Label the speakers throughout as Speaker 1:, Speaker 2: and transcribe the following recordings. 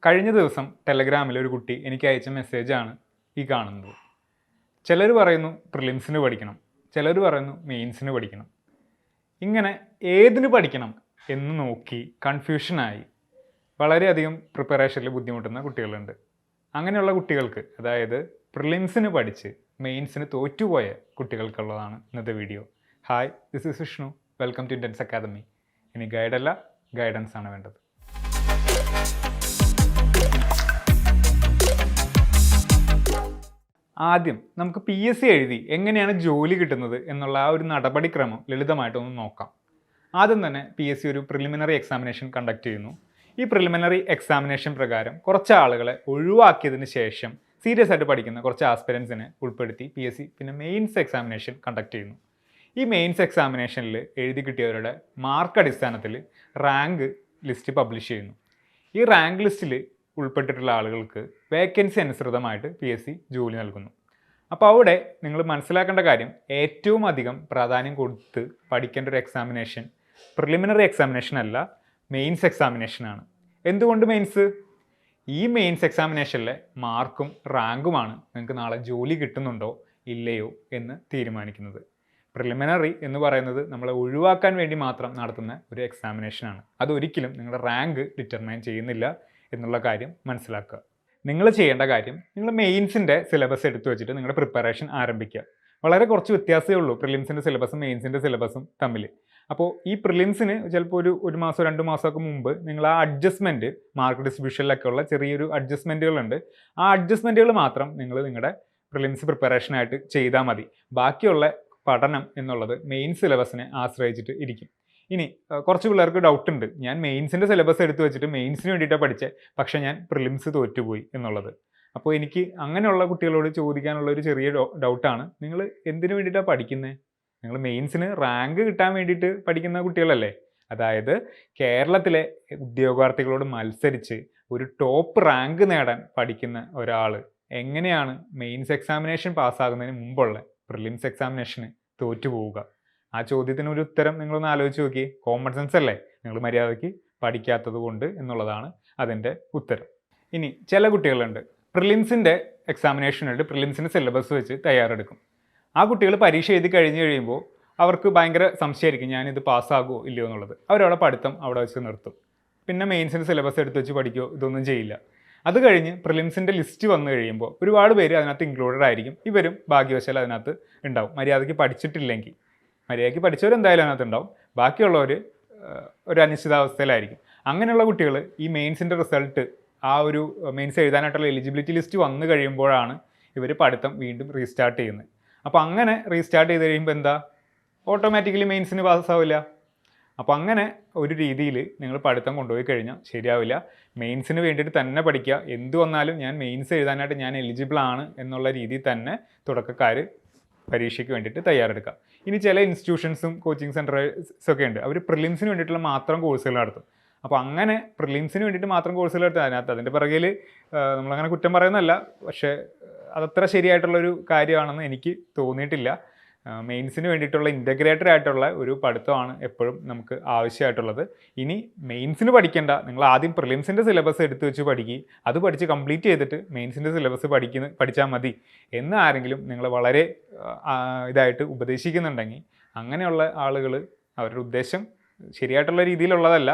Speaker 1: കഴിഞ്ഞ ദിവസം ടെലഗ്രാമിൽ ഒരു കുട്ടി എനിക്ക് അയച്ച മെസ്സേജാണ് ഈ കാണുന്നത്. ചിലർ പറയുന്നു പ്രിലിംസിന് പഠിക്കണം, ചിലർ പറയുന്നു മെയിൻസിന് പഠിക്കണം. ഇങ്ങനെ ഏതിന് പഠിക്കണം എന്ന് നോക്കി കൺഫ്യൂഷനായി വളരെയധികം പ്രിപ്പറേഷനിൽ ബുദ്ധിമുട്ടുന്ന കുട്ടികളുണ്ട്. അങ്ങനെയുള്ള കുട്ടികൾക്ക്, അതായത് പ്രിലിംസിന് പഠിച്ച് മെയിൻസിന് തോറ്റുപോയ കുട്ടികൾക്കുള്ളതാണ് ഇന്നത്തെ video. Hi, this is Vishnu. Welcome to intense academy. ഇനി ഗൈഡല്ല, ഗൈഡൻസ് ആണ് വേണ്ടത്. ആദ്യം നമുക്ക് PSC എഴുതി എങ്ങനെയാണ് ജോലി കിട്ടുന്നത് എന്നുള്ള ആ ഒരു നടപടിക്രമം ലളിതമായിട്ടൊന്ന് നോക്കാം. ആദ്യം തന്നെ PSC ഒരു പ്രിലിമിനറി എക്സാമിനേഷൻ കണ്ടക്ട് ചെയ്യുന്നു. ഈ പ്രിലിമിനറി എക്സാമിനേഷൻ പ്രകാരം കുറച്ച് ആളുകളെ ഒഴിവാക്കിയതിന് ശേഷം സീരിയസ് ആയിട്ട് പഠിക്കുന്ന കുറച്ച് ആസ്പിരൻസിനെ ഉൾപ്പെടുത്തി PSC പിന്നെ മെയിൻസ് എക്സാമിനേഷൻ കണ്ടക്ട് ചെയ്യുന്നു. ഈ മെയിൻസ് എക്സാമിനേഷനിൽ എഴുതി കിട്ടിയവരുടെ മാർക്ക് അടിസ്ഥാനത്തിൽ റാങ്ക് ലിസ്റ്റ് പബ്ലിഷ് ചെയ്യുന്നു. ഈ റാങ്ക് ലിസ്റ്റിൽ ഉൾപ്പെട്ടിട്ടുള്ള ആളുകൾക്ക് വേക്കൻസി അനുസൃതമായിട്ട് PSC ജോലി നൽകുന്നു. അപ്പോൾ അവിടെ നിങ്ങൾ മനസ്സിലാക്കേണ്ട കാര്യം, ഏറ്റവും അധികം പ്രാധാന്യം കൊടുത്ത് പഠിക്കേണ്ട ഒരു എക്സാമിനേഷൻ പ്രിലിമിനറി എക്സാമിനേഷൻ അല്ല, മെയിൻസ് എക്സാമിനേഷനാണ്. എന്തുകൊണ്ട് മെയിൻസ്? ഈ മെയിൻസ് എക്സാമിനേഷനിലെ മാർക്കും റാങ്കുമാണ് നിങ്ങൾക്ക് നാളെ ജോലി കിട്ടുന്നുണ്ടോ ഇല്ലയോ എന്ന് തീരുമാനിക്കുന്നത്. പ്രിലിമിനറി എന്ന് പറയുന്നത് നമ്മളെ ഒഴിവാക്കാൻ വേണ്ടി മാത്രം നടത്തുന്ന ഒരു എക്സാമിനേഷനാണ്. അതൊരിക്കലും നിങ്ങളുടെ റാങ്ക് ഡിറ്റർമൈൻ ചെയ്യുന്നില്ല എന്നുള്ള കാര്യം മനസ്സിലാക്കുക. നിങ്ങൾ ചെയ്യേണ്ട കാര്യം, നിങ്ങൾ മെയിൻസിൻ്റെ സിലബസ് എടുത്തു വെച്ചിട്ട് നിങ്ങളുടെ പ്രിപ്പറേഷൻ ആരംഭിക്കുക. വളരെ കുറച്ച് വ്യത്യാസമേ ഉള്ളൂ പ്രിലിംസിൻ്റെ സിലബസും മെയിൻസിൻ്റെ സിലബസും തമ്മിൽ. അപ്പോൾ ഈ പ്രിലിംസിന് ചിലപ്പോൾ ഒരു മാസം 2 മാസമൊക്കെ മുമ്പ് നിങ്ങൾ ആ അഡ്ജസ്റ്റ്മെൻറ്റ്, മാർക്ക് ഡിസ്ട്രിബ്യൂഷനിലൊക്കെ ഉള്ള ചെറിയൊരു അഡ്ജസ്റ്റ്മെൻറ്റുകളുണ്ട്. ആ അഡ്ജസ്റ്റ്മെൻറ്റുകൾ മാത്രം നിങ്ങൾ നിങ്ങളുടെ പ്രിലിംസ് പ്രിപ്പറേഷനായിട്ട് ചെയ്താൽ മതി. ബാക്കിയുള്ള പഠനം എന്നുള്ളത് മെയിൻ സിലബസിനെ ആശ്രയിച്ചിട്ട് ഇരിക്കും. ഇനി കുറച്ച് പിള്ളേർക്ക് ഡൗട്ട് ഉണ്ട്, ഞാൻ മെയിൻസിൻ്റെ സിലബസ് എടുത്ത് വെച്ചിട്ട് മെയിൻസിന് വേണ്ടിയിട്ടാണ് പഠിച്ചത്, പക്ഷേ ഞാൻ പ്രിലിംസ് തോറ്റുപോയി എന്നുള്ളത്. അപ്പോൾ എനിക്ക് അങ്ങനെയുള്ള കുട്ടികളോട് ചോദിക്കാനുള്ള ഒരു ചെറിയ ഡൗട്ടാണ്, നിങ്ങൾ എന്തിനു വേണ്ടിയിട്ടാണ് പഠിക്കുന്നത്? നിങ്ങൾ മെയിൻസിന് റാങ്ക് കിട്ടാൻ വേണ്ടിയിട്ട് പഠിക്കുന്ന കുട്ടികളല്ലേ? അതായത് കേരളത്തിലെ ഉദ്യോഗാർത്ഥികളോട് മത്സരിച്ച് ഒരു ടോപ്പ് റാങ്ക് നേടാൻ പഠിക്കുന്ന ഒരാൾ എങ്ങനെയാണ് മെയിൻസ് എക്സാമിനേഷൻ പാസ്സാകുന്നതിന് മുമ്പുള്ള പ്രിലിംസ് എക്സാമിനേഷന് തോറ്റുപോവുക? ആ ചോദ്യത്തിന് ഒരു ഉത്തരം നിങ്ങളൊന്ന് ആലോചിച്ച് നോക്കി. കോമൺ സെൻസ് അല്ലേ? നിങ്ങൾ മര്യാദയ്ക്ക് പഠിക്കാത്തത് കൊണ്ട് എന്നുള്ളതാണ് അതിൻ്റെ ഉത്തരം. ഇനി ചില കുട്ടികളുണ്ട്, പ്രിലിംസിൻ്റെ എക്സാമിനേഷനായിട്ട് പ്രിലിംസിൻ്റെ സിലബസ് വെച്ച് തയ്യാറെടുക്കും. ആ കുട്ടികൾ പരീക്ഷ എഴുതി കഴിയുമ്പോൾ അവർക്ക് ഭയങ്കര സംശയമായിരിക്കും, ഞാനിത് പാസ്സാകുമോ ഇല്ലയോ എന്നുള്ളത്. അവരവിടെ പഠിത്തം അവിടെ വെച്ച് നിർത്തും. പിന്നെ മെയിൻസിൻ്റെ സിലബസ് എടുത്ത് വെച്ച് പഠിക്കുകയോ ഇതൊന്നും ചെയ്യില്ല. അത് കഴിഞ്ഞ് പ്രിലിംസിൻ്റെ ലിസ്റ്റ് വന്നു കഴിയുമ്പോൾ ഒരുപാട് പേര് അതിനകത്ത് ഇൻക്ലൂഡഡ് ആയിരിക്കും. ഇവരും ഭാഗ്യവശാൽ അതിനകത്ത് ഉണ്ടാവും. മര്യാദയ്ക്ക് പഠിച്ചിട്ടില്ലെങ്കിൽ, മര്യാദയ്ക്ക് പഠിച്ചവരെന്തായാലും അതിനകത്ത് ഉണ്ടാവും, ബാക്കിയുള്ളവർ ഒരു അനിശ്ചിതാവസ്ഥയിലായിരിക്കും. അങ്ങനെയുള്ള കുട്ടികൾ ഈ മെയിൻസിൻ്റെ റിസൾട്ട്, ആ ഒരു മെയിൻസ് എഴുതാനായിട്ടുള്ള എലിജിബിലിറ്റി ലിസ്റ്റ് വന്നു കഴിയുമ്പോഴാണ് ഇവർ പഠിത്തം വീണ്ടും റീസ്റ്റാർട്ട് ചെയ്യുന്നത്. അപ്പോൾ അങ്ങനെ റീസ്റ്റാർട്ട് ചെയ്ത് കഴിയുമ്പോൾ എന്താ, ഓട്ടോമാറ്റിക്കലി മെയിൻസിന് പാസ്സാവില്ല. അപ്പോൾ അങ്ങനെ ഒരു രീതിയിൽ നിങ്ങൾ പഠിത്തം കൊണ്ടുപോയി കഴിഞ്ഞാൽ ശരിയാവില്ല. മെയിൻസിന് വേണ്ടിയിട്ട് തന്നെ പഠിക്കുക. എന്തു വന്നാലും ഞാൻ മെയിൻസ് എഴുതാനായിട്ട് ഞാൻ എലിജിബിൾ ആണ് എന്നുള്ള രീതിയിൽ തന്നെ തുടക്കക്കാർ പരീക്ഷയ്ക്ക് വേണ്ടിയിട്ട് തയ്യാറെടുക്കുക. ഇനി ചില ഇൻസ്റ്റിറ്റ്യൂഷൻസും കോച്ചിങ് സെൻറ്റേഴ്സൊക്കെ ഉണ്ട്, അവർ പ്രിലിംസിന് വേണ്ടിയിട്ടുള്ള മാത്രം കോഴ്സുകൾ നടത്തും. അപ്പോൾ അങ്ങനെ പ്രിലിംസിന് വേണ്ടിയിട്ട് മാത്രം കോഴ്സുകൾ നടത്തും. അതിൻ്റെ പിറകിൽ നമ്മളങ്ങനെ കുറ്റം പറയുന്നതല്ല, പക്ഷേ അതത്ര ശരിയായിട്ടുള്ളൊരു കാര്യമാണെന്ന് എനിക്ക് തോന്നിയിട്ടില്ല. മെയിൻസിന് വേണ്ടിയിട്ടുള്ള ഇൻ്റഗ്രേറ്റഡ് ആയിട്ടുള്ള ഒരു പഠിത്തമാണ് എപ്പോഴും നമുക്ക് ആവശ്യമായിട്ടുള്ളത്. ഇനി മെയിൻസിന് പഠിക്കേണ്ട, നിങ്ങൾ ആദ്യം പ്രിലിംസിൻ്റെ സിലബസ് എടുത്ത് വെച്ച് പഠിക്കുക, അത് പഠിച്ച് കംപ്ലീറ്റ് ചെയ്തിട്ട് മെയിൻസിൻ്റെ സിലബസ് പഠിച്ചാൽ മതി എന്ന് ആരെങ്കിലും നിങ്ങൾ വളരെ ഇതായിട്ട് ഉപദേശിക്കുന്നുണ്ടെങ്കിൽ, അങ്ങനെയുള്ള ആളുകൾ അവരുടെ ഉദ്ദേശം ശരിയായിട്ടുള്ള രീതിയിലുള്ളതല്ല.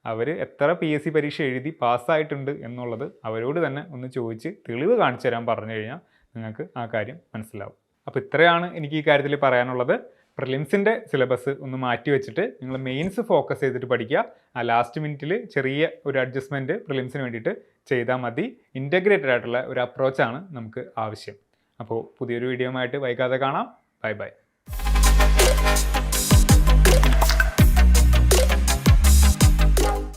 Speaker 1: അവർ എത്ര PSC പരീക്ഷ എഴുതി പാസ്സായിട്ടുണ്ട് എന്നുള്ളത് അവരോട് തന്നെ ഒന്ന് ചോദിച്ച് തെളിവ് കാണിച്ചു തരാൻ പറഞ്ഞു കഴിഞ്ഞാൽ നിങ്ങൾക്ക് ആ കാര്യം മനസ്സിലാവും. അപ്പോൾ ഇത്രയാണ് എനിക്ക് ഈ കാര്യത്തിൽ പറയാനുള്ളത്. പ്രിലിംസിൻ്റെ സിലബസ് ഒന്ന് മാറ്റി വെച്ചിട്ട് നിങ്ങൾ മെയിൻസ് ഫോക്കസ് ചെയ്തിട്ട് പഠിക്കുക. ആ ലാസ്റ്റ് മിനിറ്റിൽ ചെറിയ ഒരു അഡ്ജസ്റ്റ്മെൻറ്റ് പ്രിലിംസിന് വേണ്ടിയിട്ട് ചെയ്താൽ മതി. ഇൻ്റഗ്രേറ്റഡ് ആയിട്ടുള്ള ഒരു അപ്രോച്ചാണ് നമുക്ക് ആവശ്യം. അപ്പോൾ പുതിയൊരു വീഡിയോ ആയിട്ട് വൈകാതെ കാണാം. Bye bye.